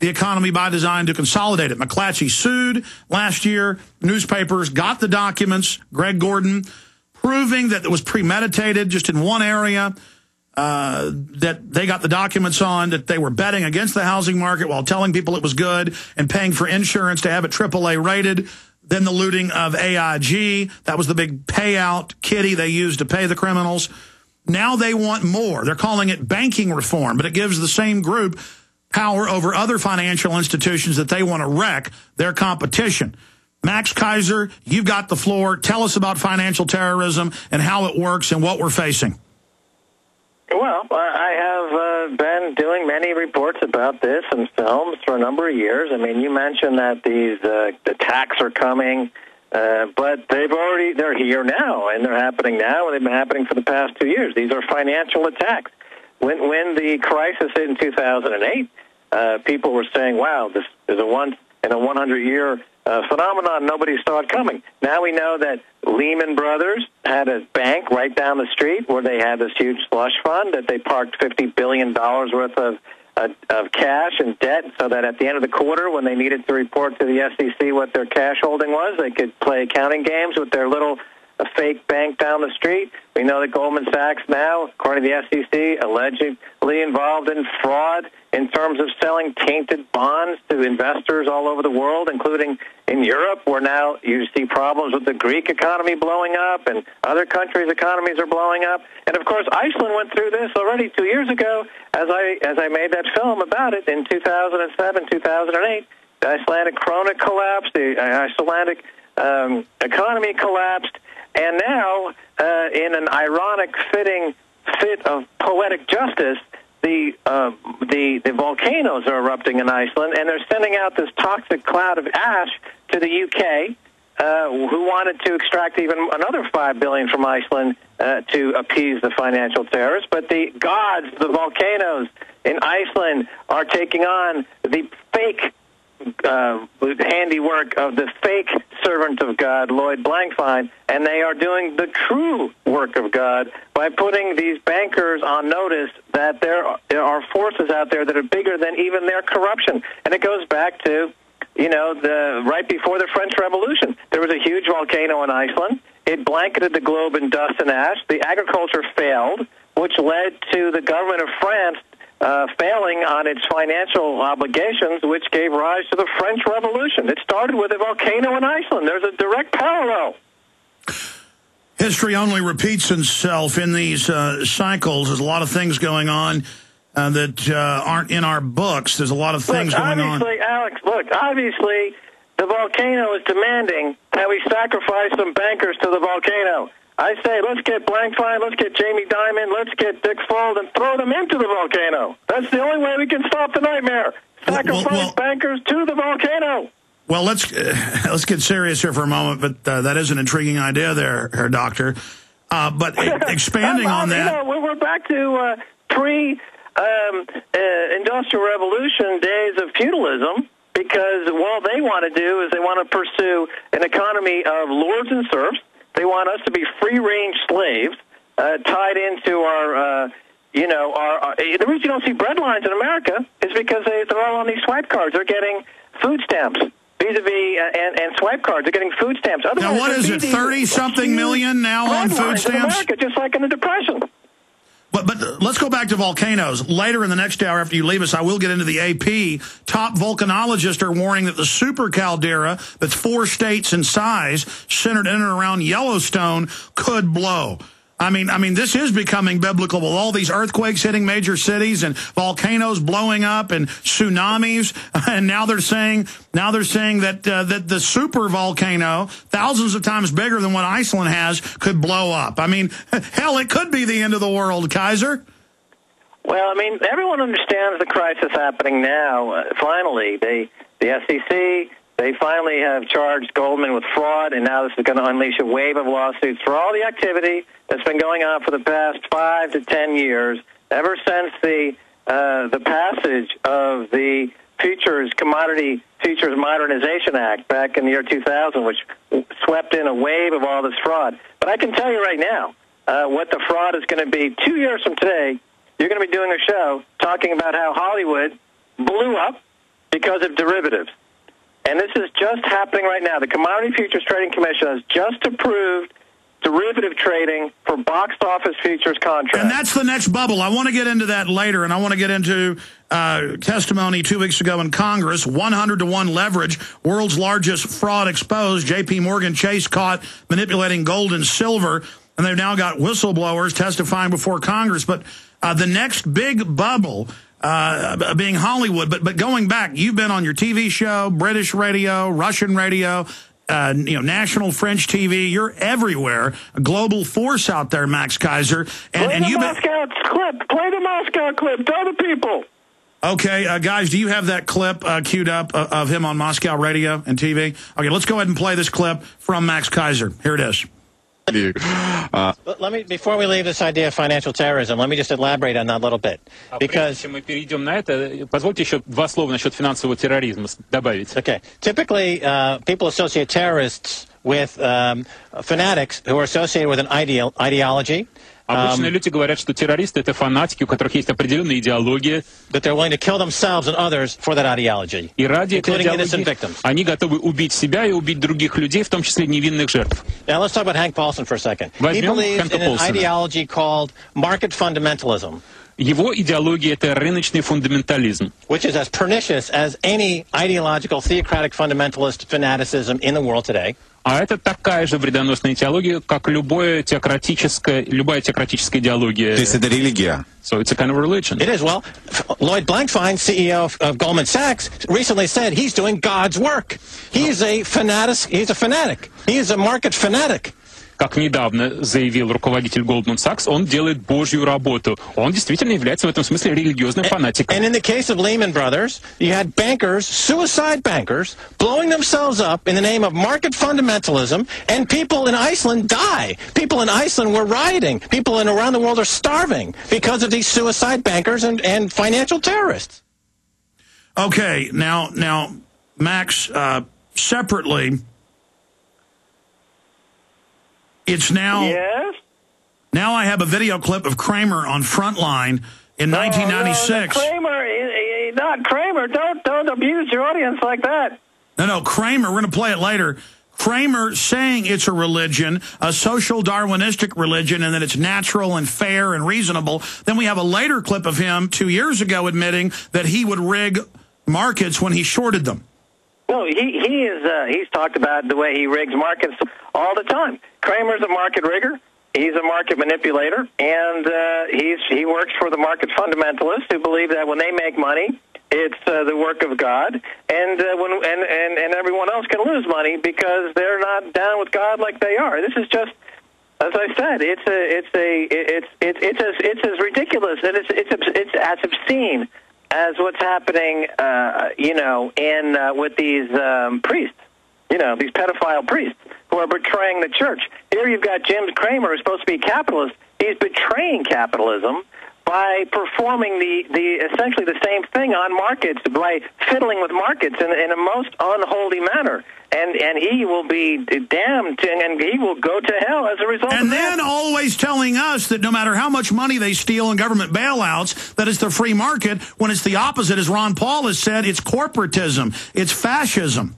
the economy by design to consolidate it. McClatchy sued last year. Newspapers got the documents, Greg Gordon, proving that it was premeditated just in one area, that they got the documents on, that they were betting against the housing market while telling people it was good and paying for insurance to have it AAA rated. Then the looting of AIG. That was the big payout kitty they used to pay the criminals. Now they want more. They're calling it banking reform, but it gives the same group power over other financial institutions that they want to wreck their competition. Max Keiser, you've got the floor. Tell us about financial terrorism and how it works and what we're facing. Well, I have been doing many reports about this and films for a number of years. I mean, you mentioned that these attacks are coming, but they're here now, and they're happening now, and they've been happening for the past 2 years. These are financial attacks. When the crisis hit in 2008, people were saying, wow, this is a once-in-a-100-year phenomenon. Nobody saw it coming. Now we know that Lehman Brothers had a bank right down the street where they had this huge slush fund that they parked $50 billion worth of cash and debt so that at the end of the quarter, when they needed to report to the SEC what their cash holding was, they could play accounting games with their little fake bank down the street. We know that Goldman Sachs now, according to the SEC, allegedly involved in fraud in terms of selling tainted bonds to investors all over the world, including in Europe, where now you see problems with the Greek economy blowing up and other countries' economies are blowing up. And, of course, Iceland went through this already 2 years ago as I made that film about it in 2007, 2008. The Icelandic krona collapsed, the Icelandic economy collapsed, and now, in an ironic fit of poetic justice, the volcanoes are erupting in Iceland, and they're sending out this toxic cloud of ash to the UK, who wanted to extract even another $5 billion from Iceland to appease the financial terrorists. But the gods, the volcanoes in Iceland, are taking on the fake handiwork of the fake servant of God, Lloyd Blankfein, and they are doing the true work of God by putting these bankers on notice that there are forces out there that are bigger than even their corruption. And it goes back to, right before the French Revolution. There was a huge volcano in Iceland. It blanketed the globe in dust and ash. The agriculture failed, which led to the government of France failing on its financial obligations, which gave rise to the French Revolution. It started with a volcano in Iceland. There's a direct parallel. History only repeats itself in these cycles. There's a lot of things going on that aren't in our books. There's a lot of things going on. Alex, obviously, the volcano is demanding that we sacrifice some bankers to the volcano. I say, let's get Blankfein, let's get Jamie Dimon, let's get Dick Fuld, and throw them into the volcano. That's the only way we can stop the nightmare. Sacrifice bankers to the volcano. Well, let's get serious here for a moment, but that is an intriguing idea there, Herr Doctor. But expanding on that... we're back to pre-Industrial Revolution days of feudalism, because all they want to do is they want to pursue an economy of lords and serfs. They want us to be free-range slaves tied into our the reason you don't see bread lines in America is because they're all on these swipe cards. They're getting food stamps. Vis-a-vis and swipe cards. They're getting food stamps. Now, what is it, 30-something million now on food stamps? In America, just like in the Depression. But let's go back to volcanoes. Later in the next hour after you leave us, I will get into the AP. Top volcanologists are warning that the super caldera, that's 4 states in size, centered in and around Yellowstone, could blow. I mean, this is becoming biblical with all these earthquakes hitting major cities and volcanoes blowing up and tsunamis. And now they're saying that the super volcano, thousands of times bigger than what Iceland has, could blow up. I mean, hell, it could be the end of the world, Keiser. Well, I mean, everyone understands the crisis happening now. Finally, the SEC. They finally have charged Goldman with fraud, and now this is going to unleash a wave of lawsuits for all the activity that's been going on for the past 5 to 10 years, ever since the passage of the Commodity Futures Modernization Act back in the year 2000, which swept in a wave of all this fraud. But I can tell you right now what the fraud is going to be 2 years from today. You're going to be doing a show talking about how Hollywood blew up because of derivatives. And this is just happening right now. The Commodity Futures Trading Commission has just approved derivative trading for box office futures contracts. And that's the next bubble. I want to get into that later, and I want to get into testimony 2 weeks ago in Congress, 100-to-1 leverage, world's largest fraud exposed. J.P. Morgan Chase caught manipulating gold and silver, and they've now got whistleblowers testifying before Congress. But the next big bubble being Hollywood. But going back, you've been on your TV show, British radio, Russian radio, national French TV. You're everywhere. A global force out there, Max Keiser. Play the Moscow clip. Play the Moscow clip. Tell the people. Okay, guys, do you have that clip queued up of him on Moscow radio and TV? Okay, let's go ahead and play this clip from Max Keiser. Here it is. But let me, before we leave this idea of financial terrorism, let me just elaborate on that a little bit. Because мы перейдем на это, позвольте еще два слова насчет финансового терроризма добавить. Okay. Typically, people associate terrorists with fanatics who are associated with an ideology. Обычно люди говорят, что террористы — это фанатики, у которых есть определенная идеология. That they're willing to kill themselves and others for that ideology, И ради этой innocent идеологии victims. они готовы убить себя и убить других людей, в том числе невинных жертв. Now let's talk about Hank Paulson for a second. He Возьмем believes Хэнка in an Полсона. ideology called market fundamentalism, Его идеология — это рыночный фундаментализм, which is as pernicious as any ideological theocratic fundamentalist fanaticism in the world today. а это такая же вредоносная идеология, как любая теократическая идеология. То есть это религия. So it's a kind of religion. It is. Well, Lloyd Blankfein, CEO of Goldman Sachs, recently said he's doing God's work. He's a fanatic. He's a fanatic. He is a market fanatic. Как недавно заявил руководитель Goldman Sachs, он делает Божью работу. Он действительно является в этом смысле религиозным фанатиком. And in the case of Lehman Brothers, you had bankers, suicide bankers, blowing themselves up in the name of market fundamentalism, and people in Iceland die. People in Iceland were rioting. People around the world are starving because of these suicide bankers and financial terrorists. Okay, now, Max, separately, it's now. Yes? Now I have a video clip of Kramer on Frontline in 1996. No, Kramer, not Kramer. Don't abuse your audience like that. No, Kramer, we're going to play it later. Kramer saying it's a religion, a social Darwinistic religion, and that it's natural and fair and reasonable. Then we have a later clip of him 2 years ago admitting that he would rig markets when he shorted them. No, he's talked about the way he rigs markets all the time. Kramer's a market rigger. He's a market manipulator, and he works for the market fundamentalists who believe that when they make money, it's the work of God, and everyone else can lose money because they're not down with God like they are. This is just, as I said, it's as ridiculous and it's as obscene as what's happening, with these priests, these pedophile priests who are betraying the church. Here you've got Jim Cramer, who's supposed to be a capitalist. He's betraying capitalism by performing essentially the same thing on markets, by fiddling with markets in a most unholy manner. And he will be damned, and he will go to hell as a result and of that. And then always telling us that no matter how much money they steal in government bailouts, that it's the free market, when it's the opposite, as Ron Paul has said, it's corporatism, it's fascism.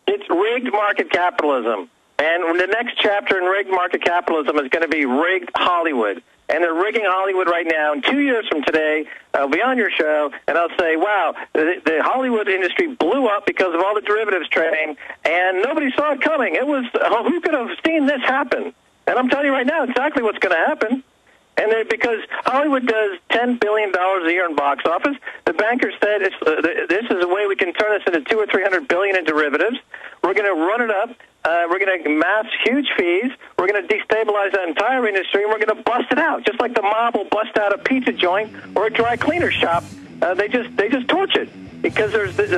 It's rigged market capitalism. And the next chapter in rigged market capitalism is going to be rigged Hollywood. And they're rigging Hollywood right now. And 2 years from today, I'll be on your show, and I'll say, wow, the Hollywood industry blew up because of all the derivatives trading, and nobody saw it coming. It was, who could have seen this happen? And I'm telling you right now exactly what's going to happen. And because Hollywood does $10 billion a year in box office, the bankers said this is a way we can turn this into $200 or $300 billion in derivatives. We're going to run it up. We're going to amass huge fees. We're going to destabilize that entire industry, and we're going to bust it out, just like the mob will bust out a pizza joint or a dry cleaner shop. They just torch it. Because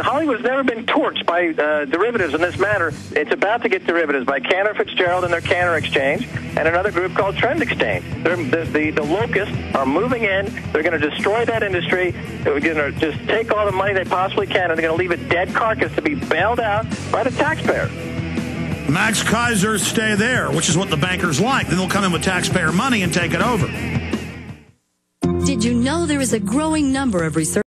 Hollywood's never been torched by derivatives in this manner. It's about to get derivatives by Cantor Fitzgerald and their Cantor Exchange and another group called Trend Exchange. The locusts are moving in. They're going to destroy that industry. They're going to just take all the money they possibly can, and they're going to leave a dead carcass to be bailed out by the taxpayer. Max Keiser, stay there, which is what the bankers like. Then they'll come in with taxpayer money and take it over. Did you know there is a growing number of research